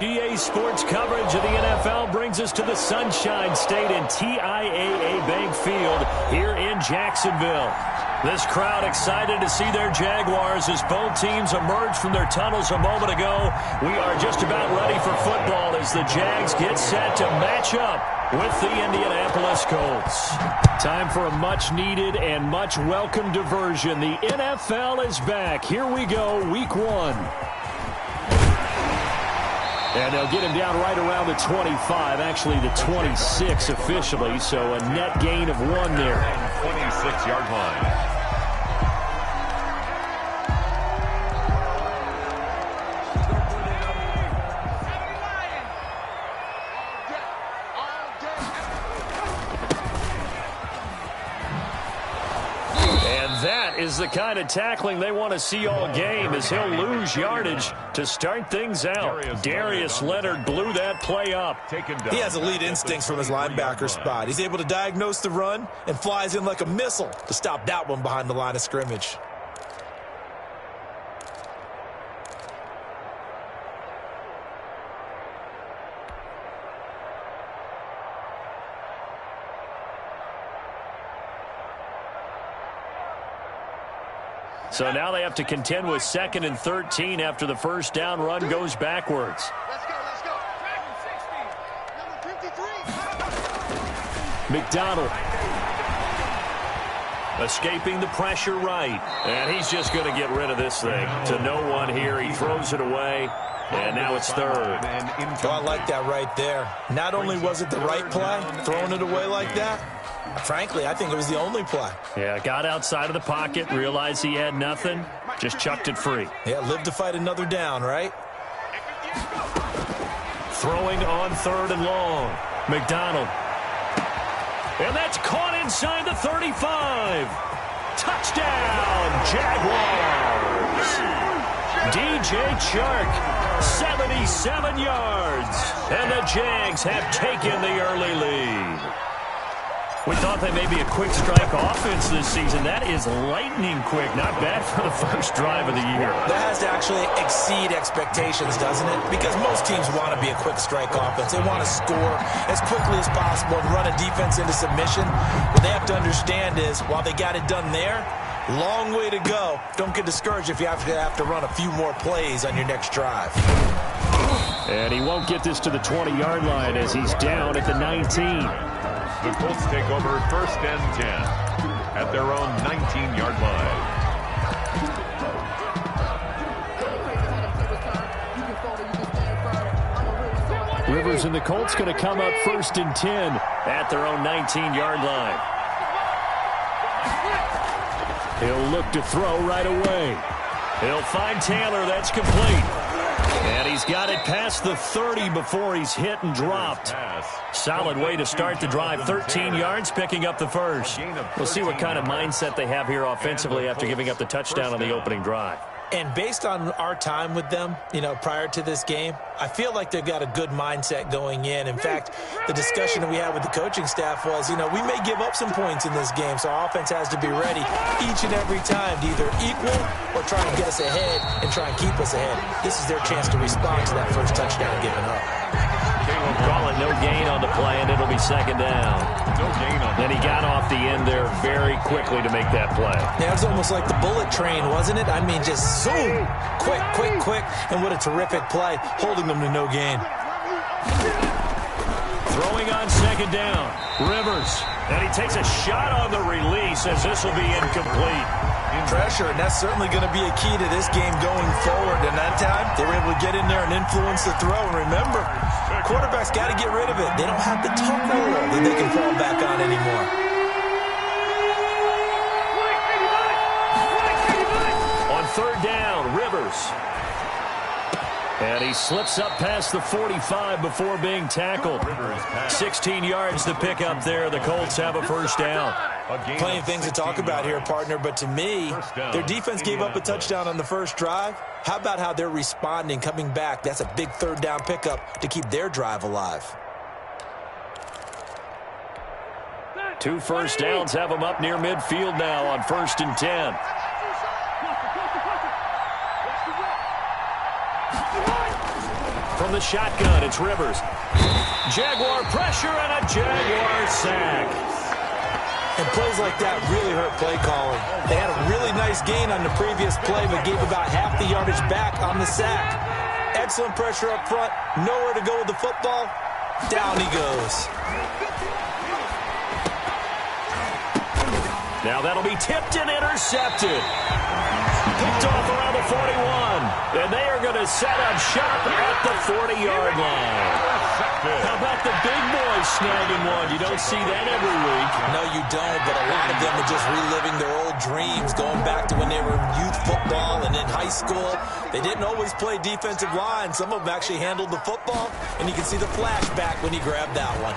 EA Sports coverage of the NFL brings us to the Sunshine State and TIAA Bank Field here in Jacksonville. This crowd excited to see their Jaguars as both teams emerged from their tunnels a moment ago. We are just about ready for football as the Jags get set to match up with the Indianapolis Colts. Time for a much-needed and much-welcome diversion. The NFL is back. Here we go, Week 1. And they'll get him down right around the 25, actually the 26 officially, so a net gain of 1 there. 26-yard line. Is the kind of tackling they want to see all game as he'll lose yardage to start things out. Darius Leonard blew that play up. He has elite instincts from his linebacker spot. He's able to diagnose the run and flies in like a missile to stop that one behind the line of scrimmage. So now they have to contend with 2nd and 13 after the first down run goes backwards. Let's go. Number 53. McDonald. Escaping the pressure right. And he's just going to get rid of this thing. To no one here. He throws it away. And now it's 3rd. Oh, I like that right there. Not only was it the right play, throwing it away like that, frankly, I think it was the only play. Yeah, got outside of the pocket, realized he had nothing, just chucked it free. Yeah, live to fight another down, right? Throwing on 3rd and long. McDonald. And that's caught inside the 35. Touchdown, Jaguars. DJ Chark, 77 yards. And the Jags have taken the early lead. We thought they may be a quick strike offense this season. That is lightning quick. Not bad for the first drive of the year. That has to actually exceed expectations, doesn't it? Because most teams want to be a quick strike offense. They want to score as quickly as possible and run a defense into submission. What they have to understand is, while they got it done there, long way to go. Don't get discouraged if you have to run a few more plays on your next drive. And he won't get this to the 20-yard line as he's down at the 19. The Colts take over 1st and 10 at their own 19-yard line. Rivers and the Colts going to come up 1st and 10 at their own 19-yard line. He'll look to throw right away. He'll find Taylor. That's complete. And he's got it past the 30 before he's hit and dropped. Solid way to start the drive. 13 yards, picking up the first. We'll see what kind of mindset they have here offensively after giving up the touchdown on the opening drive. And based on our time with them, prior to this game, I feel like they've got a good mindset going in. In fact, the discussion that we had with the coaching staff was, we may give up some points in this game, so our offense has to be ready each and every time to either equal or try and get us ahead and try and keep us ahead. This is their chance to respond to that first touchdown given up. Caleb calling no gain on the play, and it'll be 2nd down. No gain on. Then he got off the end there very quickly to make that play. Yeah, it was almost like the bullet train, wasn't it? I mean, just zoom, quick, and what a terrific play, holding them to no gain. Throwing on 2nd down, Rivers, and he takes a shot on the release as this will be incomplete. Pressure, and that's certainly going to be a key to this game going forward. And that time, they were able to get in there and influence the throw. And remember, quarterbacks got to get rid of it. They don't have the tuck rule that they can fall back on anymore. On 3rd down, Rivers. And he slips up past the 45 before being tackled. 16 yards to pick up there. The Colts have a first down. Plenty of things to talk about here, partner, but to me, their defense gave up a touchdown on the first drive. How about how they're responding, coming back? That's a big 3rd down pickup to keep their drive alive. 2 first downs have them up near midfield now on 1st and 10. From the shotgun, it's Rivers. Jaguar pressure and a Jaguar sack. And plays like that really hurt play calling. They had a really nice gain on the previous play, but gave about half the yardage back on the sack. Excellent pressure up front. Nowhere to go with the football. Down he goes. Now that'll be tipped and intercepted. Picked off around the 41. And they are going to set up shop at the 40-yard line. How about the big boys snagging one? You don't see that every week. No, you don't, but a lot of them are just reliving their old dreams, going back to when they were in youth football and in high school. They didn't always play defensive line. Some of them actually handled the football, and you can see the flashback when he grabbed that one.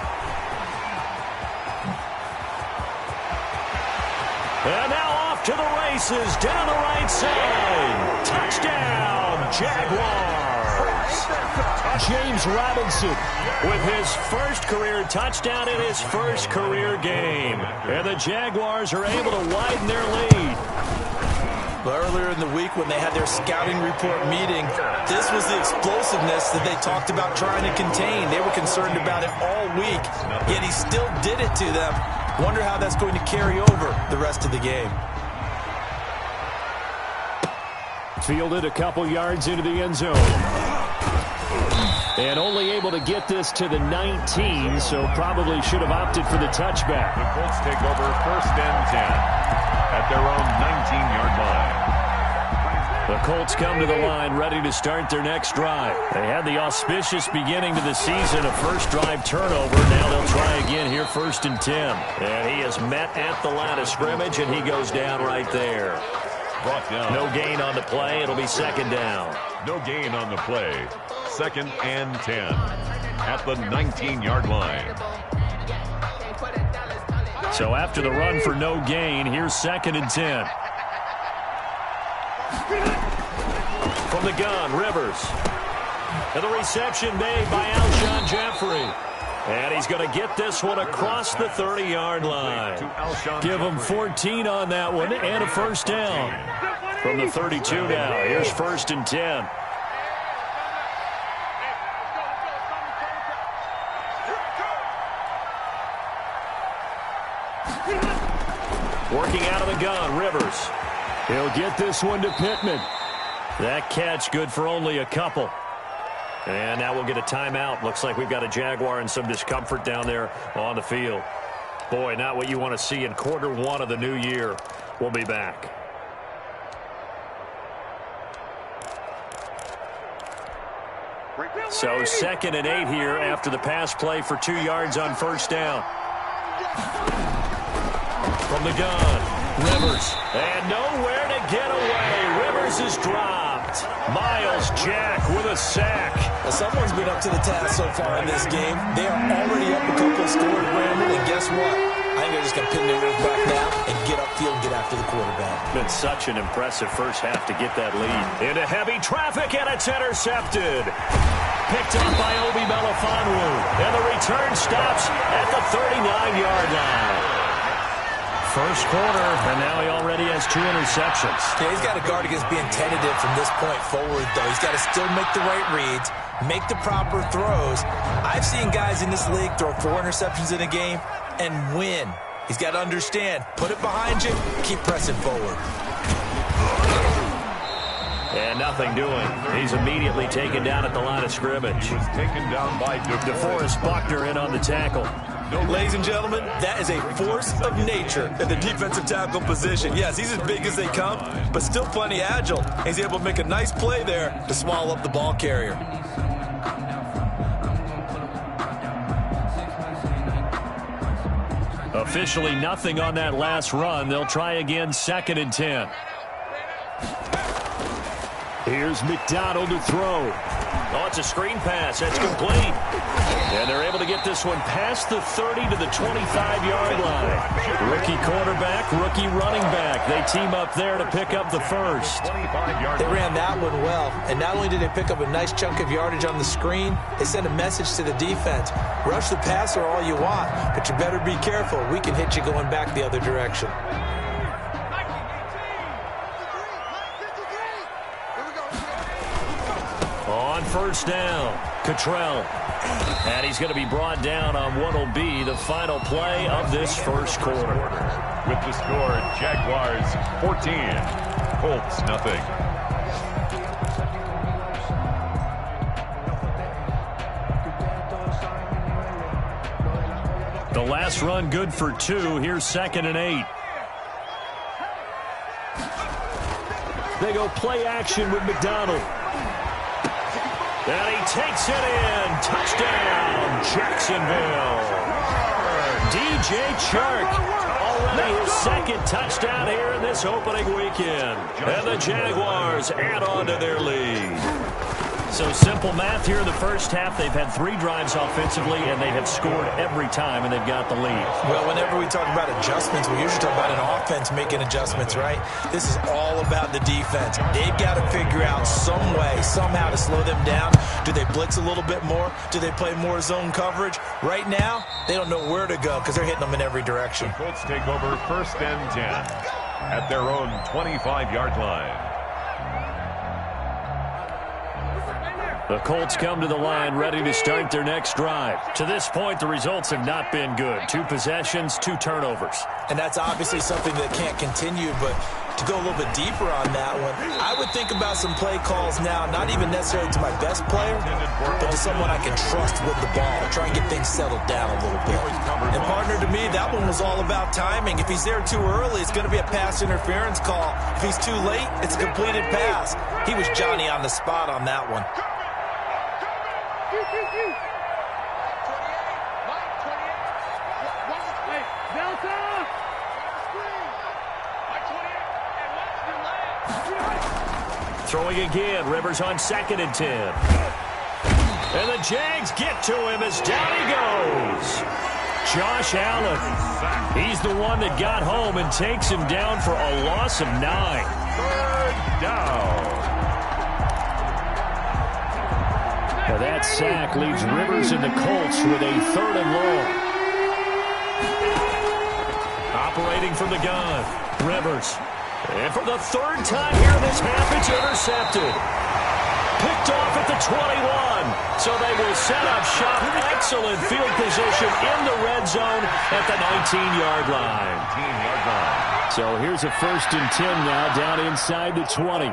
And now off to the races, down the right side. Touchdown, Jaguars. James Robinson with his first career touchdown in his first career game. And the Jaguars are able to widen their lead. But earlier in the week when they had their scouting report meeting, this was the explosiveness that they talked about trying to contain. They were concerned about it all week, yet he still did it to them. Wonder how that's going to carry over the rest of the game. Fielded a couple yards into the end zone. And only able to get this to the 19, so probably should have opted for the touchback. The Colts take over 1st and 10 at their own 19-yard line. The Colts come to the line ready to start their next drive. They had the auspicious beginning to the season, a first drive turnover. Now they'll try again here 1st and 10. And he is met at the line of scrimmage, and he goes down right there. Brought down. No gain on the play. It'll be 2nd down. No gain on the play. 2nd and 10 at the 19-yard line. So after the run for no gain, here's 2nd and 10. From the gun, Rivers. And the reception made by Alshon Jeffrey. And he's going to get this one across the 30-yard line. Give him 14 on that one and a 1st down. From the 32 now, here's 1st and 10. Working out of the gun, Rivers. He'll get this one to Pittman. That catch good for only a couple. And now we'll get a timeout. Looks like we've got a Jaguar and some discomfort down there on the field. Boy, not what you want to see in quarter one of the new year. We'll be back. So 2nd and 8 here after the pass play for 2 yards on 1st down. From the gun, Rivers. And nowhere to get away. Rivers is dropped. Miles Jack with a sack. Well, someone's been up to the task so far in this game. They are already up a couple of scores, Brandon, and guess what? I think they're just going to pin their ears back now and get upfield and get after the quarterback. Been such an impressive first half to get that lead. Into heavy traffic, and it's intercepted. Picked up by Obi Melifonwu. And the return stops at the 39-yard line. First quarter, and now he already has 2 interceptions. Yeah, he's got to guard against being tentative from this point forward, though. He's got to still make the right reads, make the proper throws. I've seen guys in this league throw 4 interceptions in a game and win. He's got to understand, put it behind you, keep pressing forward. And nothing doing. He's immediately taken down at the line of scrimmage. He was taken down by DeForest Buckner in on the tackle. Ladies and gentlemen, that is a force of nature in the defensive tackle position. Yes, he's as big as they come, but still plenty agile. He's able to make a nice play there to swallow up the ball carrier. Officially nothing on that last run. They'll try again 2nd and 10. Here's McDonald to throw. Oh, it's a screen pass. That's complete. And they're able to get this one past the 30 to the 25-yard line. Rookie quarterback, rookie running back. They team up there to pick up the first. They ran that one well. And not only did they pick up a nice chunk of yardage on the screen, they sent a message to the defense. Rush the passer all you want, but you better be careful. We can hit you going back the other direction. On 1st down. Cottrell. And he's going to be brought down on what will be the final play of this first quarter. With the score, Jaguars 14, Colts nothing. The last run good for 2. Here's 2nd and 8. They go play action with McDonald. And he takes it in. Touchdown, Jacksonville. DJ Chark. Already his 2nd touchdown here in this opening weekend. And the Jaguars add on to their lead. So simple math here in the first half. They've had 3 drives offensively, and they have scored every time, and they've got the lead. Well, whenever we talk about adjustments, we usually talk about an offense making adjustments, right? This is all about the defense. They've got to figure out some way, somehow to slow them down. Do they blitz a little bit more? Do they play more zone coverage? Right now, they don't know where to go because they're hitting them in every direction. The Colts take over 1st and 10 at their own 25-yard line. The Colts come to the line ready to start their next drive. To this point, the results have not been good. 2 possessions, 2 turnovers. And that's obviously something that can't continue, but to go a little bit deeper on that one, I would think about some play calls now, not even necessarily to my best player, but to someone I can trust with the ball. Try and get things settled down a little bit. And partner, to me, that one was all about timing. If he's there too early, it's going to be a pass interference call. If he's too late, it's a completed pass. He was Johnny on the spot on that one. Throwing again, Rivers on 2nd and 10. And the Jags get to him as down he goes. Josh Allen. He's the one that got home and takes him down for a loss of 9. 3rd down. Now that sack leaves Rivers and the Colts with a 3rd and long. Operating from the gun, Rivers. And for the 3rd time here in this half, it's intercepted. Picked off at the 21. So they will set up shop. Excellent field position in the red zone at the 19-yard line. 19-yard line. So here's a 1st and 10 now down inside the 20.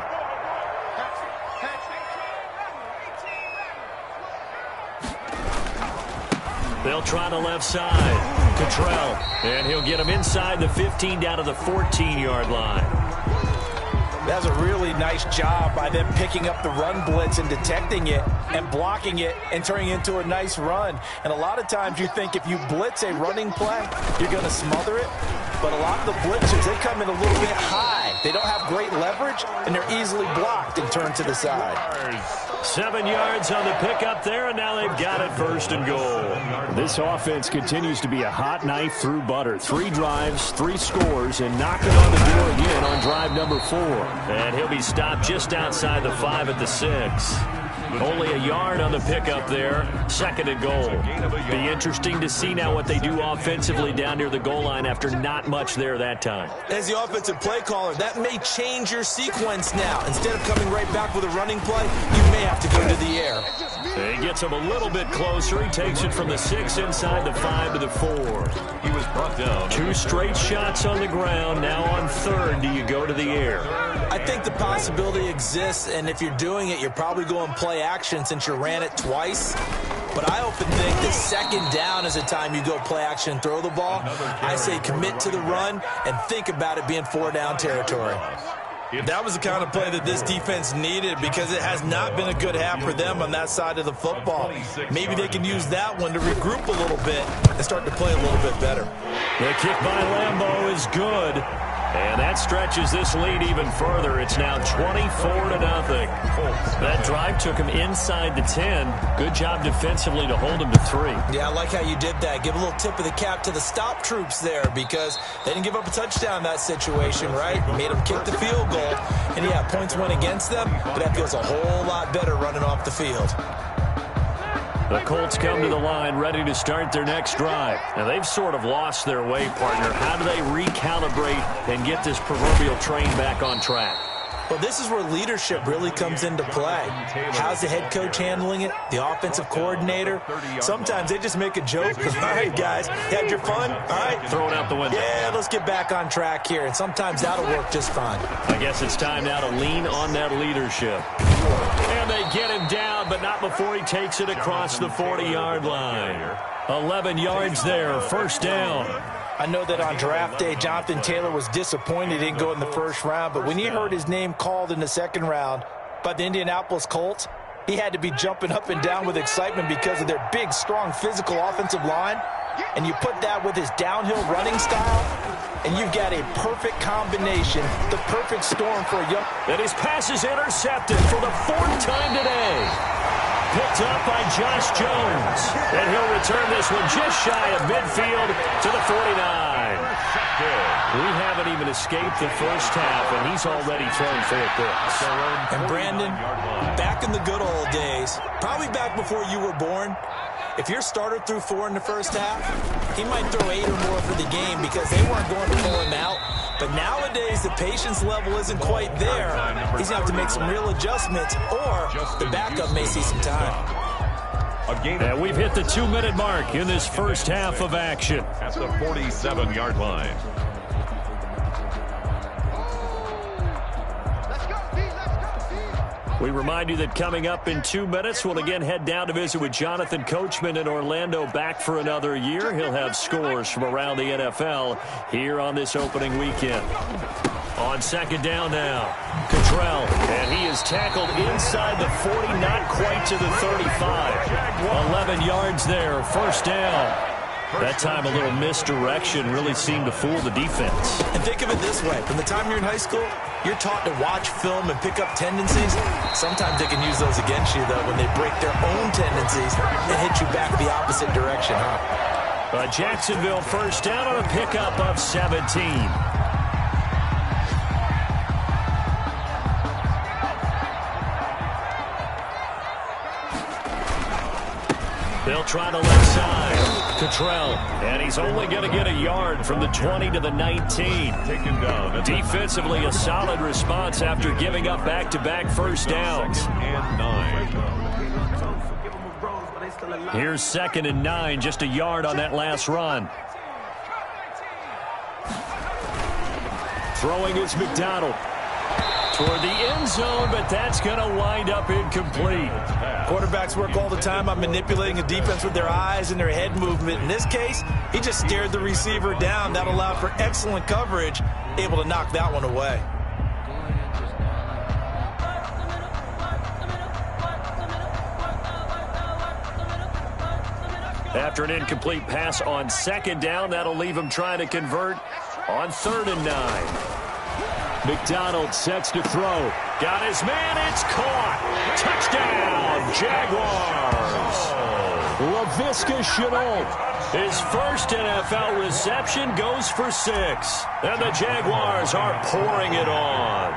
They'll try the left side. Cottrell, and he'll get him inside the 15 down to the 14-yard line. That's a really nice job by them picking up the run blitz and detecting it and blocking it and turning it into a nice run. And a lot of times you think if you blitz a running play, you're going to smother it. But a lot of the blitzers, they come in a little bit high. They don't have great leverage, and they're easily blocked and turned to the side. 7 yards on the pickup there, and now they've got it 1st and goal. This offense continues to be a hot knife through butter. 3 drives, 3 scores, and knocking on the door again on drive number 4. And he'll be stopped just outside the 5 at the 6. Only a yard on the pickup there. 2nd and goal. Be interesting to see now what they do offensively down near the goal line after not much there that time. As the offensive play caller, that may change your sequence now. Instead of coming right back with a running play, you may have to go to the air. He gets him a little bit closer. He takes it from the 6 inside the 5 to the 4. He was brought down. 2 straight shots on the ground. Now on 3rd, do you go to the air? I think the possibility exists, and if you're doing it, you're probably going play action since you ran it twice. But I often think that 2nd down is the time you go play action and throw the ball. I say commit to the run and think about it being 4 down territory. That was the kind of play that this defense needed because it has not been a good half for them on that side of the football. Maybe they can use that one to regroup a little bit and start to play a little bit better. The kick by Lambeau is good. And that stretches this lead even further. It's now 24-0. That drive took him inside the 10. Good job defensively to hold him to 3. Yeah, I like how you did that. Give a little tip of the cap to the stop troops there because they didn't give up a touchdown in that situation, right? Made them kick the field goal. And, yeah, points went against them, but that feels a whole lot better running off the field. The Colts come to the line ready to start their next drive. Now, they've sort of lost their way, partner. How do they recalibrate and get this proverbial train back on track? Well, this is where leadership really comes into play. How's the head coach handling it? The offensive coordinator? Sometimes they just make a joke. All right, guys, had your fun? All right. Throw it out the window. Yeah, let's get back on track here. And sometimes that'll work just fine. I guess it's time now to lean on that leadership. And they get him down, but not before he takes it across the 40-yard line. 11 yards there, first down. I know that on draft day, Jonathan Taylor was disappointed he didn't go in the first round, but when he heard his name called in the second round by the Indianapolis Colts, he had to be jumping up and down with excitement because of their big, strong, physical offensive line. And you put that with his downhill running style, and you've got a perfect combination, the perfect storm for a young... And his pass is intercepted for the fourth time today. Picked up by Josh Jones. And he'll return this one just shy of midfield to the 49. We haven't even escaped the first half, and he's already thrown 4 picks. And Brandon, back in the good old days, probably back before you were born, if your starter threw 4 in the first half, he might throw 8 or more for the game because they weren't going to pull him out. But nowadays, the patience level isn't quite there. He's going to have to make some real adjustments, or the backup may see some time. And we've hit the 2-minute mark in this first half of action. At the 47-yard line. We remind you that coming up in 2 minutes, we'll again head down to visit with Jonathan Coachman in Orlando, back for another year. He'll have scores from around the NFL here on this opening weekend. On second down now, Cottrell, and he is tackled inside the 40, not quite to the 35. 11 yards there, first down. That time a little misdirection really seemed to fool the defense. And think of it this way. From the time you're in high school, you're taught to watch film and pick up tendencies. Sometimes they can use those against you, though, when they break their own tendencies and hit you back the opposite direction, huh? Jacksonville first down on a pickup of 17. They'll try the left side. Cottrell, and he's only going to get a yard from the 20 to the 19. Taken down. Defensively, a solid response after giving up back-to-back first downs. And 9. Here's 2nd and 9, just a yard on that last run. Throwing is McDonald. Toward the end zone, but that's going to wind up incomplete. Quarterbacks work all the time on manipulating a defense with their eyes and their head movement. In this case, he just stared the receiver down. That allowed for excellent coverage, able to knock that one away. After an incomplete pass on second down, that'll leave him trying to convert on 3rd and 9. McDonald sets to throw. Got his man. It's caught. Touchdown, Jaguars. Laviska Shenault. His first NFL reception goes for 6. And the Jaguars are pouring it on.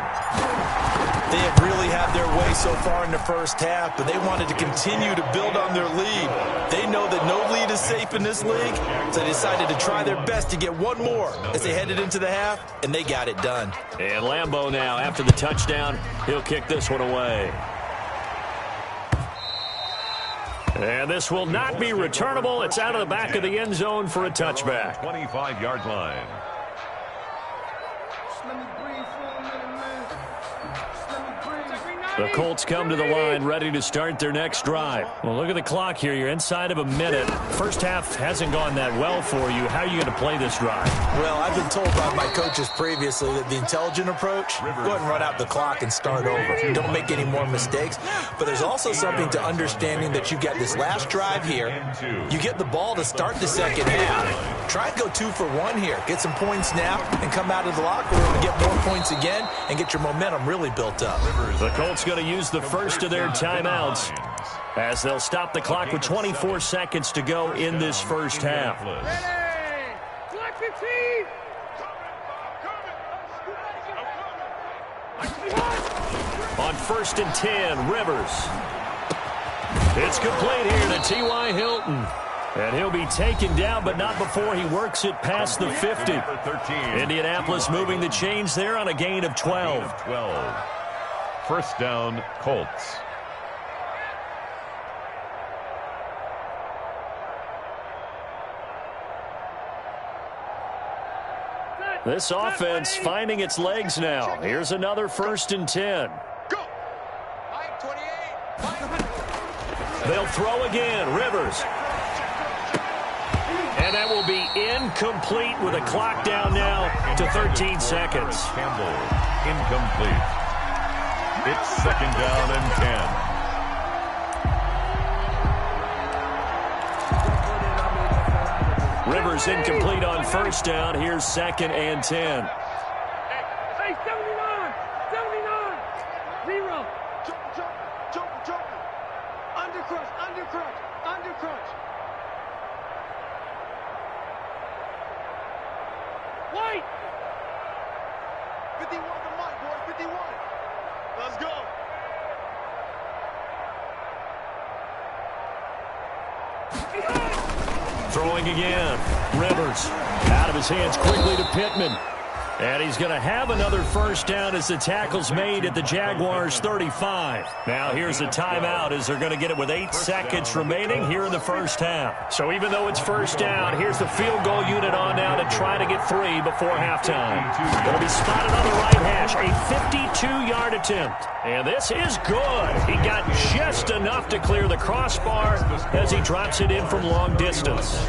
They have really had their way so far in the first half, but they wanted to continue to build on their lead. They know that no lead is safe in this league, so they decided to try their best to get one more as they headed into the half, and they got it done. And Lambeau now, after the touchdown, he'll kick this one away. And this will not be returnable. It's out of the back of the end zone for a touchback. 25-yard line. The Colts come to the line, ready to start their next drive. Well, look at the clock here. You're inside of a minute. First half hasn't gone that well for you. How are you going to play this drive? Well, I've been told by my coaches previously that the intelligent approach, go ahead and run out the clock and start over. Don't make any more mistakes. But there's also something to understanding that you get this last drive here. You get the ball to start the second half. Try and go 2 for 1 here. Get some points now and come out of the locker room and get more points again and get your momentum really built up. The Colts going to use the first of their timeouts as they'll stop the clock with 24 seconds to go in this first half. On 1st and 10, Rivers. It's complete here to T.Y. Hilton. And he'll be taken down, but not before he works it past the 50. Indianapolis moving the chains there on a gain of 12. First down, Colts. This offense finding its legs now. Here's another 1st and 10. They'll throw again. Rivers. And that will be incomplete with a clock down now to 13 seconds. Campbell, incomplete. It's 2nd down and 10. Rivers incomplete on 1st down. Here's 2nd and 10. Hey, 79! 79! 0! Jump! Undercrunch! White! 51 to Mike, boy, 51. Let's go. Throwing again. Rivers out of his hands quickly to Pittman. And he's going to have another 1st down as the tackle's made at the Jaguars' 35. Now here's a timeout as they're going to get it with 8 seconds remaining here in the 1st half. So even though it's 1st down, here's the field goal unit on now to try to get 3 before halftime. It'll be spotted on the right hash, a 52-yard attempt. And this is good. He got just enough to clear the crossbar as he drops it in from long distance.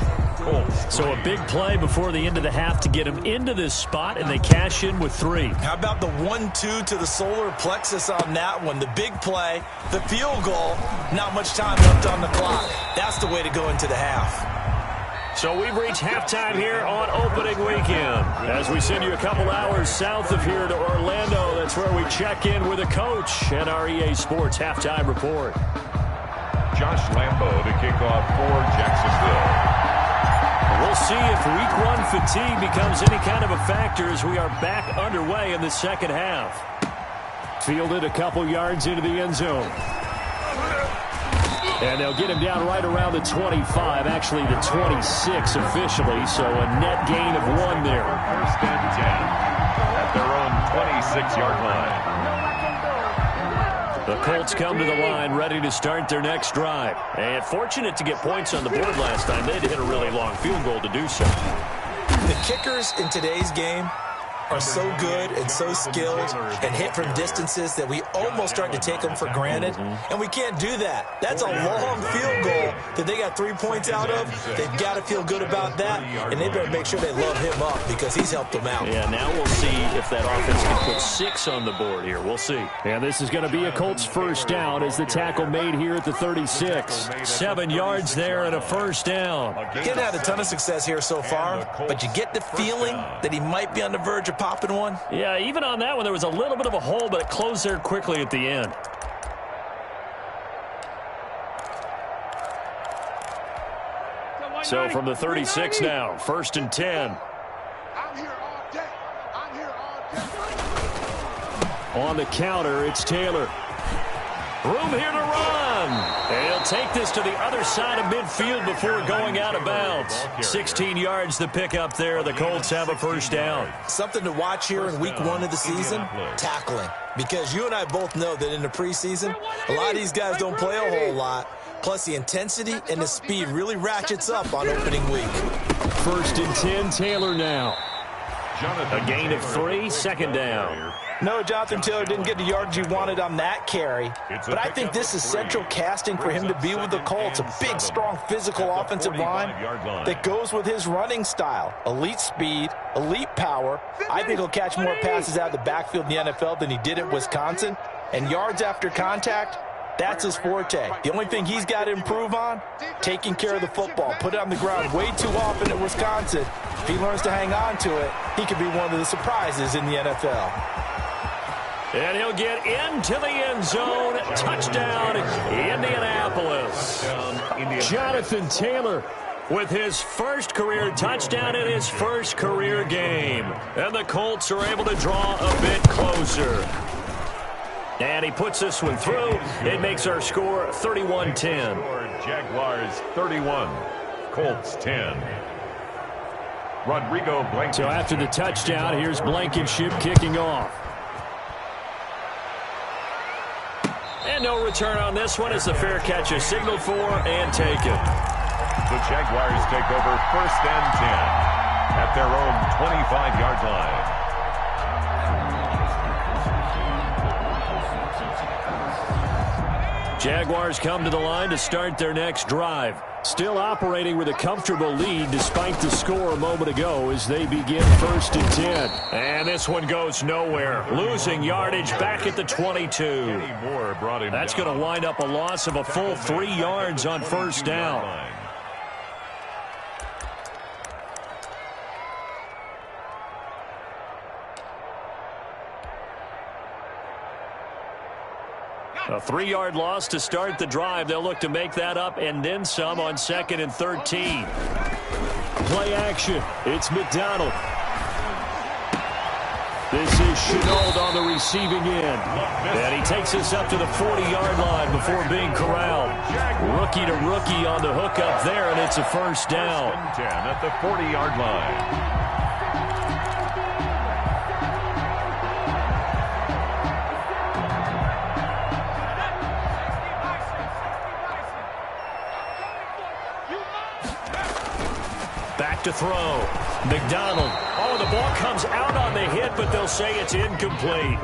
So a big play before the end of the half to get him into this spot, and they cash in with 3. How about the 1-2 to the solar plexus on that one? The big play, the field goal, not much time left on the clock. That's the way to go into the half. So we've reached halftime here on opening weekend. As we send you a couple hours south of here to Orlando, that's where we check in with a coach and our EA Sports halftime report. Josh Lambo to kick off for Jacksonville. We'll see if week 1 fatigue becomes any kind of a factor as we are back underway in the 2nd half. Fielded a couple yards into the end zone. And they'll get him down right around the 25, actually the 26 officially, so a net gain of 1 there. 1st and 10 at their own 26-yard line. The Colts come to the line ready to start their next drive. And fortunate to get points on the board last time. They had to hit a really long field goal to do so. The kickers in today's game are so good and so skilled and hit from distances that we almost start to take them for granted, and we can't do that. That's a long field goal that they got 3 points out of. They've got to feel good about that, and they better make sure they love him up because he's helped them out. Yeah, now we'll see if that offense can put 6 on the board here. We'll see. And this is going to be a Colts 1st down as the tackle made here at the 36. 7 yards there and a 1st down. He hasn't had a ton of success here so far, but you get the feeling that he might be on the verge of popping one. Yeah, even on that one, there was a little bit of a hole, but it closed there quickly at the end. So from the 36 now, 1st and 10. I'm here all day. On the counter, it's Taylor. Room here to run. And he'll take this to the other side of midfield before going out of bounds. 16 yards the pickup there. The Colts have a 1st down. Something to watch here in week 1 of the season, tackling. Because you and I both know that in the preseason, a lot of these guys don't play a whole lot. Plus, the intensity and the speed really ratchets up on opening week. 1st and 10, Taylor now. A gain of 3, 2nd down. No, Jonathan Taylor didn't get the yardage he wanted on that carry. But I think this is central casting for him to be with the Colts. A big, strong, physical offensive line that goes with his running style. Elite speed, elite power. I think he'll catch more passes out of the backfield in the NFL than he did at Wisconsin. And yards after contact, that's his forte. The only thing he's got to improve on, taking care of the football. Put it on the ground way too often at Wisconsin. If he learns to hang on to it, he could be one of the surprises in the NFL. And he'll get into the end zone. Touchdown, Indianapolis. Jonathan Taylor with his 1st career touchdown in his 1st career game. And the Colts are able to draw a bit closer. And he puts this one through. It makes our score 31-10. Jaguars 31. Colts 10. Rodrigo Blankenship. So after the touchdown, here's Blankenship kicking off. And no return on this one as the fair catch is signaled for and taken. The Jaguars take over 1st and 10 at their own 25-yard line. Jaguars come to the line to start their next drive. Still operating with a comfortable lead despite the score a moment ago as they begin 1st and 10. And this one goes nowhere. Losing yardage back at the 22. That's going to wind up a loss of a full 3 yards on 1st down. A 3-yard loss to start the drive. They'll look to make that up and then some on 2nd and 13. Play action. It's McDonald. This is Chenault on the receiving end. And he takes us up to the 40-yard line before being corralled. Rookie to rookie on the hook up there, and it's a 1st down. 10 at the 40-yard line. Back to throw. McDonald. Oh, the ball comes out on the hit, but they'll say it's incomplete.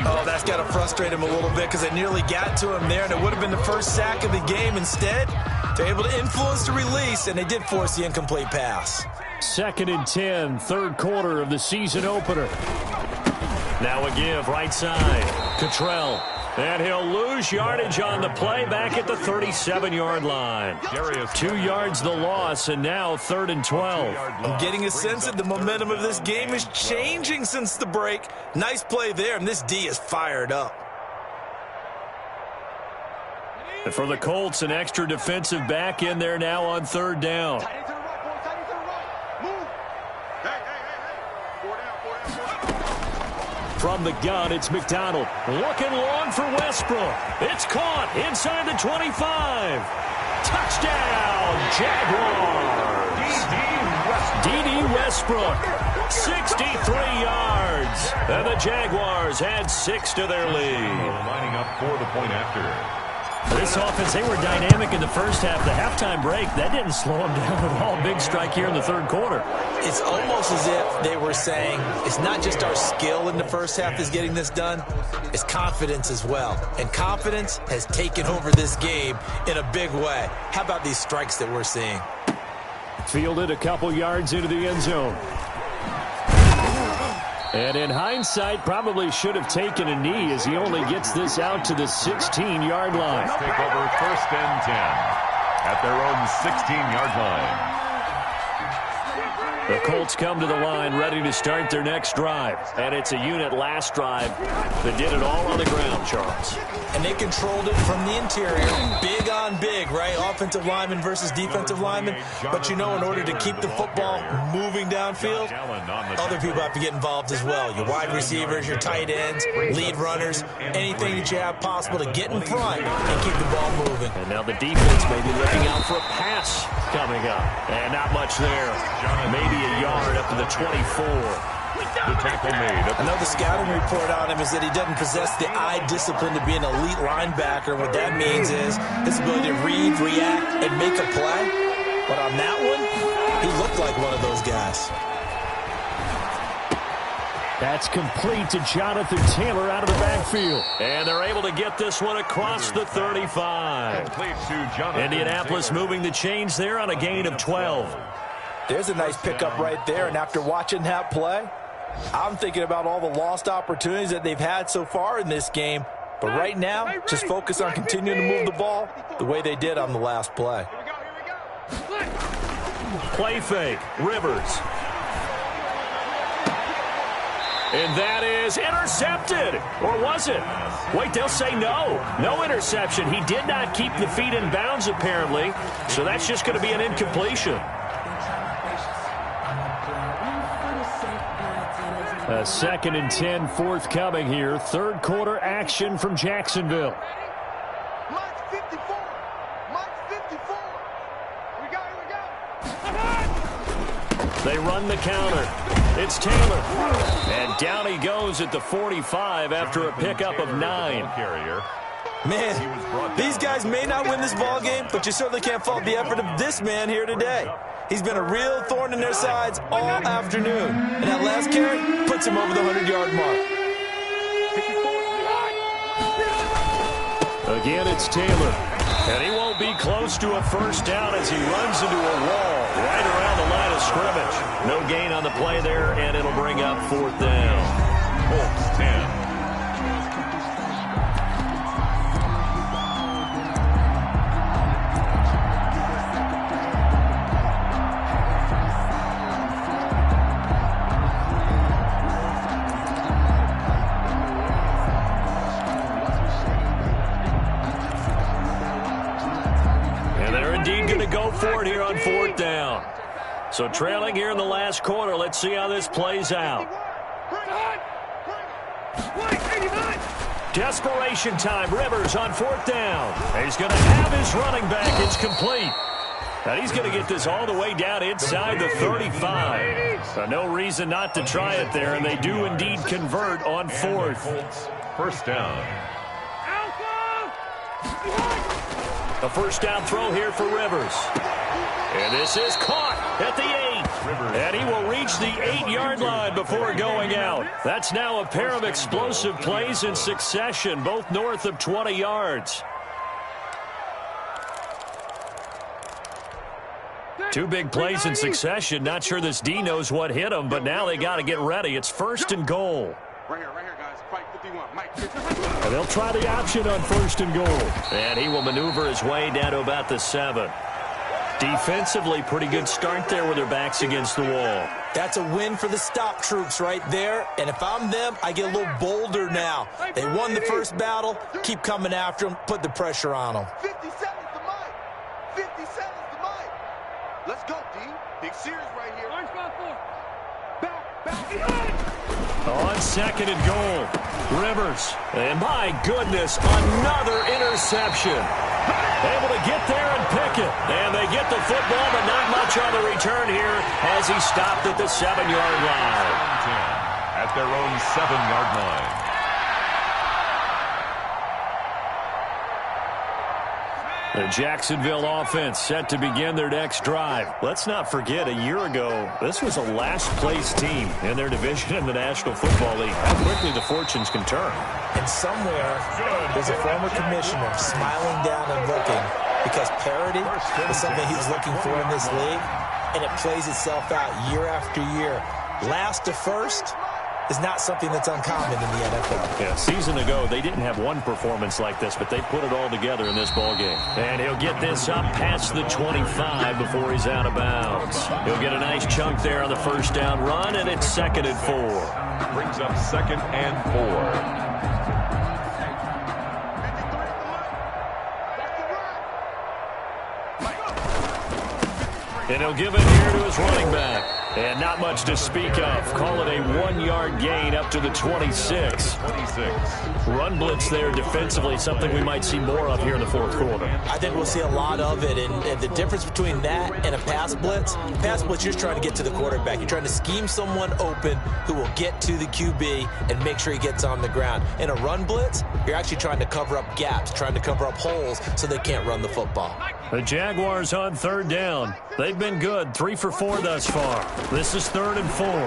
Oh, that's got to frustrate him a little bit because they nearly got to him there, and it would have been the first sack of the game. Instead, they're able to influence the release, and they did force the incomplete pass. 2nd and 10, 3rd quarter of the season opener. Now a give, right side. Cottrell. And he'll lose yardage on the play back at the 37-yard line. 2 yards the loss, and now 3rd and 12. I'm getting a sense that the momentum of this game is changing since the break. Nice play there, and this D is fired up. And for the Colts, an extra defensive back in there now on 3rd down. From the gun, it's McDonald. Looking long for Westbrook. It's caught inside the 25. Touchdown, Jaguars. D.D. Westbrook, 63 yards. And the Jaguars add 6 to their lead. Lining up for the point after. This offense, they were dynamic in the first half. The halftime break, that didn't slow them down at all. Big strike here in the 3rd quarter. It's almost as if they were saying, it's not just our skill in the first half that's getting this done, it's confidence as well. And confidence has taken over this game in a big way. How about these strikes that we're seeing? Fielded a couple yards into the end zone. And in hindsight, probably should have taken a knee as he only gets this out to the 16-yard line. Take over 1st and 10 at their own 16-yard line. The Colts come to the line ready to start their next drive. And it's a unit last drive that did it all on the ground, Charles. And they controlled it from the interior. Big on big, right? Offensive lineman versus defensive lineman. But you know, in order to keep the football moving downfield, other people have to get involved as well. Your wide receivers, your tight ends, lead runners, anything that you have possible to get in front and keep the ball moving. And now the defense may be looking out for a pass coming up. And not much there. Maybe a yard up to the 24. The tackle made. I know the scouting report on him is that he doesn't possess the eye discipline to be an elite linebacker. What that means is his ability to read, react, and make a play. But on that one, he looked like one of those guys. That's complete to Jonathan Taylor out of the backfield. And they're able to get this one across the 35. Indianapolis moving the chains there on a gain of 12. There's a nice pickup right there, and after watching that play, I'm thinking about all the lost opportunities that they've had so far in this game. But right now, just focus on continuing to move the ball the way they did on the last play. Play fake, Rivers. And that is intercepted. Or was it? Wait, they'll say no. No interception. He did not keep the feet in bounds, apparently. So that's just going to be an incompletion. A 2nd and 10 forthcoming here. 3rd quarter action from Jacksonville. Mike 54. Mike 54. Here we go. They run the counter. It's Taylor. And down he goes at the 45 after a pickup of 9. Man, these guys may not win this ball game, but you certainly can't fault the effort of this man here today. He's been a real thorn in their sides all afternoon. And that last carry puts him over the 100-yard mark. Again, it's Taylor. And he won't be close to a first down as he runs into a wall right around the line of scrimmage. No gain on the play there, and it'll bring up 4th down. Colts 10. Go for it here on 4th down. So trailing here in the last quarter. Let's see how this plays out. Desperation time. Rivers on 4th down. He's going to have his running back. It's complete. And he's going to get this all the way down inside the 35. No reason not to try it there, and they do indeed convert on 4th. First down. A first down throw here for Rivers. And this is caught at the 8. And he will reach the 8-yard line before going out. That's now a pair of explosive plays in succession, both north of 20 yards. Two big plays in succession. Not sure this D knows what hit him, but now they got to get ready. It's 1st and goal. Right here, guys. Fight 51. Mike. And they'll try the option on 1st and goal. And he will maneuver his way down to about the 7. Defensively, pretty good start there with their backs against the wall. That's a win for the stop troops right there. And if I'm them, I get a little bolder now. They won the first battle. Keep coming after them. Put the pressure on them. 50 seconds to Mike. 50 seconds to Mike. Let's go, D. Big series right here. Back. On 2nd and goal, Rivers. And my goodness, another interception. Able to get there and pick it. And they get the football, but not much on the return here as he stopped at the 7-yard line. At their own 7-yard line. The Jacksonville offense set to begin their next drive. Let's not forget, a year ago, this was a last-place team in their division in the National Football League. How quickly the fortunes can turn. And somewhere, there's a former commissioner smiling down and looking because parity is something he's looking for in this league, and it plays itself out year after year. Last to first is not something that's uncommon in the NFL. Yeah, a season ago, they didn't have one performance like this, but they put it all together in this ballgame. And he'll get this up past the 25 before he's out of bounds. He'll get a nice chunk there on the first down run, and it's 2nd and 4. Brings up 2nd and 4. And he'll give it here to his running back. And not much to speak of. Call it a 1-yard gain up to the 26. Run blitz there defensively, something we might see more of here in the 4th quarter. I think we'll see a lot of it. And the difference between that and a pass blitz, you're just trying to get to the quarterback. You're trying to scheme someone open who will get to the QB and make sure he gets on the ground. In a run blitz, you're actually trying to cover up gaps, trying to cover up holes so they can't run the football. The Jaguars on 3rd down. They've been good, 3 for 4 thus far. This is 3rd and 4. And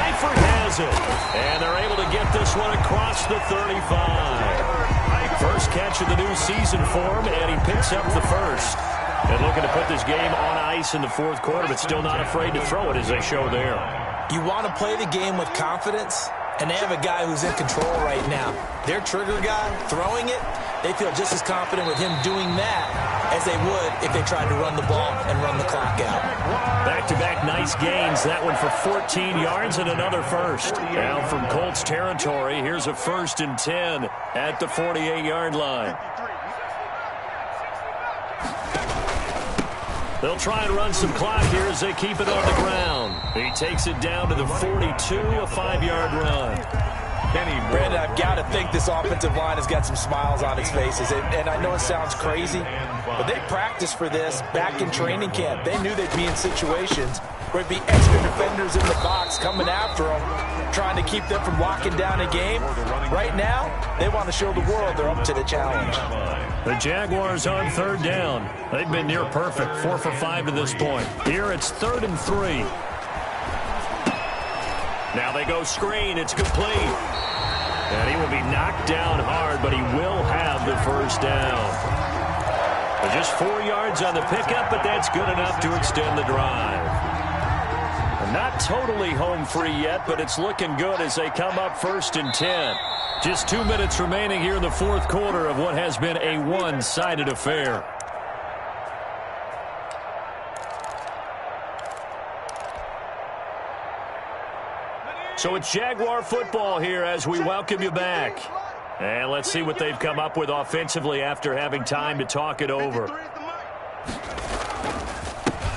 Eifert has it. And they're able to get this one across the 35. First catch of the new season for him, and he picks up the first. And looking to put this game on ice in the 4th quarter, but still not afraid to throw it as they show there. You want to play the game with confidence, and they have a guy who's in control right now. Their trigger guy throwing it, they feel just as confident with him doing that as they would if they tried to run the ball and run the clock out. Back-to-back nice gains. That one for 14 yards and another first. Now from Colts territory, here's a 1st and 10 at the 48-yard line. They'll try and run some clock here as they keep it on the ground. He takes it down to the 42, a 5-yard run. Brandon, I've got to think this offensive line has got some smiles on its faces. And I know it sounds crazy, but they practiced for this back in training camp. They knew they'd be in situations where it'd be extra defenders in the box coming after them, trying to keep them from locking down a game. Right now, they want to show the world they're up to the challenge. The Jaguars on third down. They've been near perfect, 4 for 5 to this point. Here it's 3rd and 3. Now they go screen. It's complete. And he will be knocked down hard, but he will have the first down. Just 4 yards on the pickup, but that's good enough to extend the drive. Not totally home free yet, but it's looking good as they come up 1st and 10. Just 2 minutes remaining here in the fourth quarter of what has been a one-sided affair. So it's Jaguar football here as we welcome you back. And let's see what they've come up with offensively after having time to talk it over.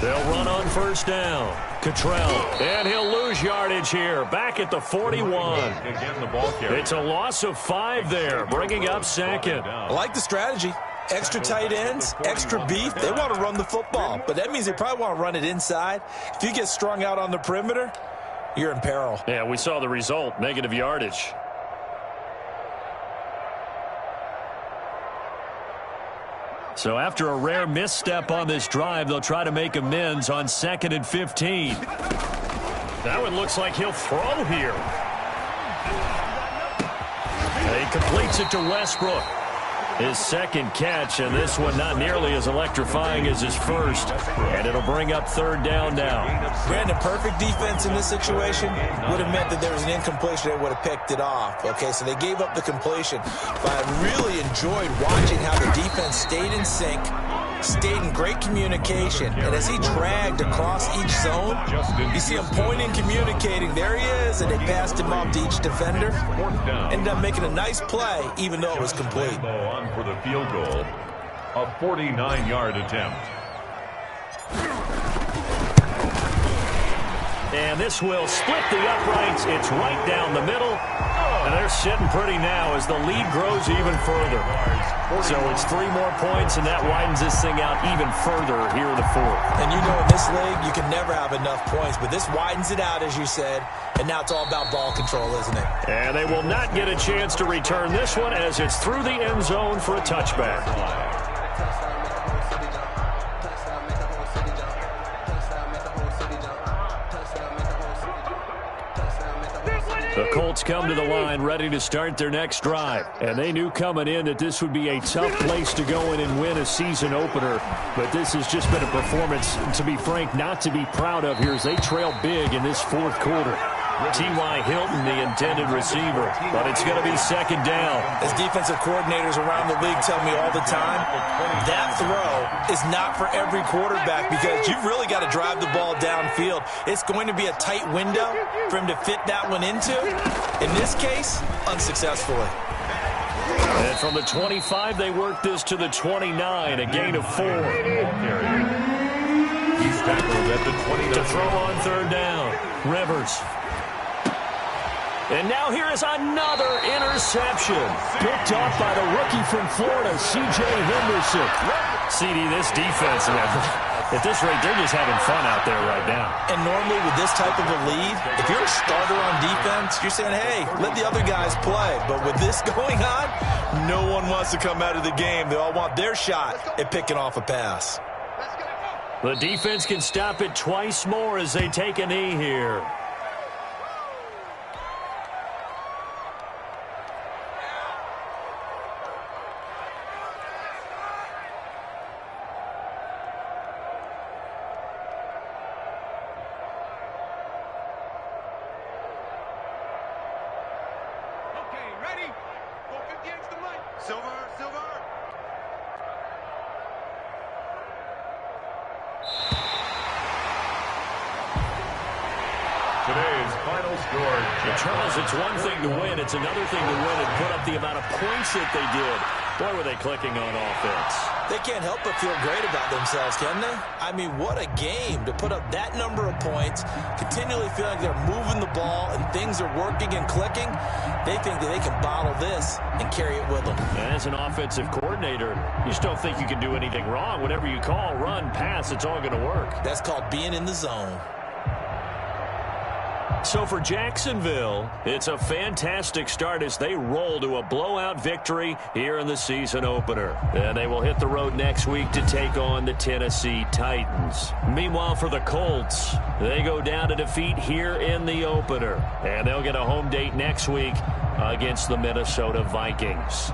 They'll run on 1st down. Cottrell, and he'll lose yardage here, back at the 41. It's a loss of 5 there, bringing up 2nd. I like the strategy. Extra tight ends, extra beef. They want to run the football, but that means they probably want to run it inside. If you get strung out on the perimeter, you're in peril. Yeah, we saw the result, negative yardage. So after a rare misstep on this drive, they'll try to make amends on 2nd and 15. That one looks like he'll throw here. And he completes it to Westbrook. His 2nd catch, and this one not nearly as electrifying as his first. And it'll bring up 3rd down now. Brandon, perfect defense in this situation would have meant that there was an incompletion. They would have picked it off. Okay, so they gave up the completion. But I really enjoyed watching how the defense stayed in sync, stayed in great communication. And as he dragged across each zone, you see him pointing, communicating. There he is, and they passed him off to each defender. Ended up making a nice play, even though it was complete. For the field goal, a 49-yard attempt. And this will split the uprights. It's right down the middle. And they're sitting pretty now as the lead grows even further. So it's 3 more points, and that widens this thing out even further here in the fourth. And you know in this league, you can never have enough points, but this widens it out, as you said, and now it's all about ball control, isn't it? And they will not get a chance to return this one as it's through the end zone for a touchback. The Colts come to the line ready to start their next drive. And they knew coming in that this would be a tough place to go in and win a season opener. But this has just been a performance, to be frank, not to be proud of here as they trail big in this fourth quarter. T.Y. Hilton, the intended receiver. But it's going to be 2nd down. As defensive coordinators around the league tell me all the time, that throw is not for every quarterback because you've really got to drive the ball downfield. It's going to be a tight window for him to fit that one into. In this case, unsuccessfully. And from the 25, they work this to the 29, a gain of 4. He's tackled at the 29. To throw on 3rd down, Rivers. And now here is another interception. Picked off by the rookie from Florida, C.J. Henderson. CD, this defense, at this rate, they're just having fun out there right now. And normally with this type of a lead, if you're a starter on defense, you're saying, hey, let the other guys play. But with this going on, no one wants to come out of the game. They all want their shot at picking off a pass. The defense can stop it twice more as they take a knee here. Today's final score. Charles, it's one thing to win. It's another thing to win and put up the amount of points that they did. Boy, were they clicking on offense. They can't help but feel great about themselves, can they? I mean, what a game to put up that number of points, continually feel like they're moving the ball and things are working and clicking. They think that they can bottle this and carry it with them. And as an offensive coordinator, you still think you can do anything wrong. Whatever you call, run, pass, it's all going to work. That's called being in the zone. So for Jacksonville, it's a fantastic start as they roll to a blowout victory here in the season opener. And they will hit the road next week to take on the Tennessee Titans. Meanwhile, for the Colts, they go down to defeat here in the opener. And they'll get a home date next week against the Minnesota Vikings.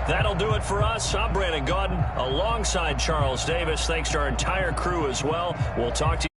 That'll do it for us. I'm Brandon Gaudin alongside Charles Davis. Thanks to our entire crew as well. We'll talk to you.